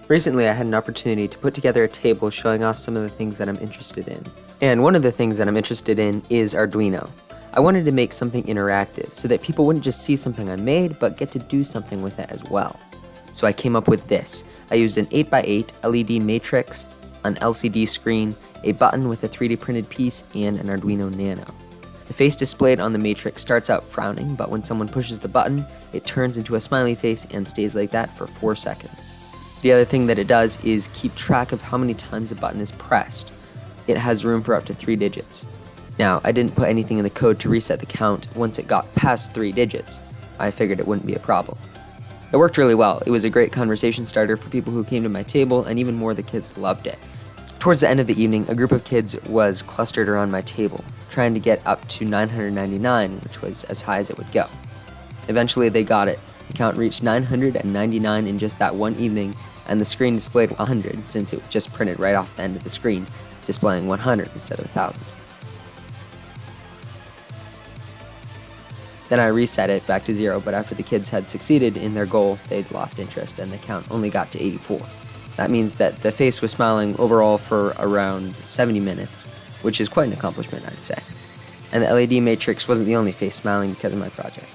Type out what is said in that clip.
Recently, I had an opportunity to put together a table showing off some of the things that I'm interested in. And one of the things that I'm interested in is Arduino. I wanted to make something interactive so that people wouldn't just see something I made, but get to do something with it as well. So I came up with this. I used an 8x8 LED matrix, an LCD screen, a button with a 3D printed piece, and an Arduino Nano. The face displayed on the matrix starts out frowning, but when someone pushes the button, it turns into a smiley face and stays like that for 4 seconds. The other thing that it does is keep track of how many times the button is pressed. It has room for up to 3 digits. Now, I didn't put anything in the code to reset the count once it got past 3 digits. I figured it wouldn't be a problem. It worked really well. It was a great conversation starter for people who came to my table, and even more, the kids loved it. Towards the end of the evening, a group of kids was clustered around my table, trying to get up to 999, which was as high as it would go. Eventually, they got it. The count reached 999 in just that one evening, and the screen displayed 100 since it just printed right off the end of the screen, displaying 100 instead of 1,000. Then I reset it back to 0, but after the kids had succeeded in their goal, they'd lost interest and the count only got to 84. That means that the face was smiling overall for around 70 minutes, which is quite an accomplishment, I'd say. And the LED matrix wasn't the only face smiling because of my project.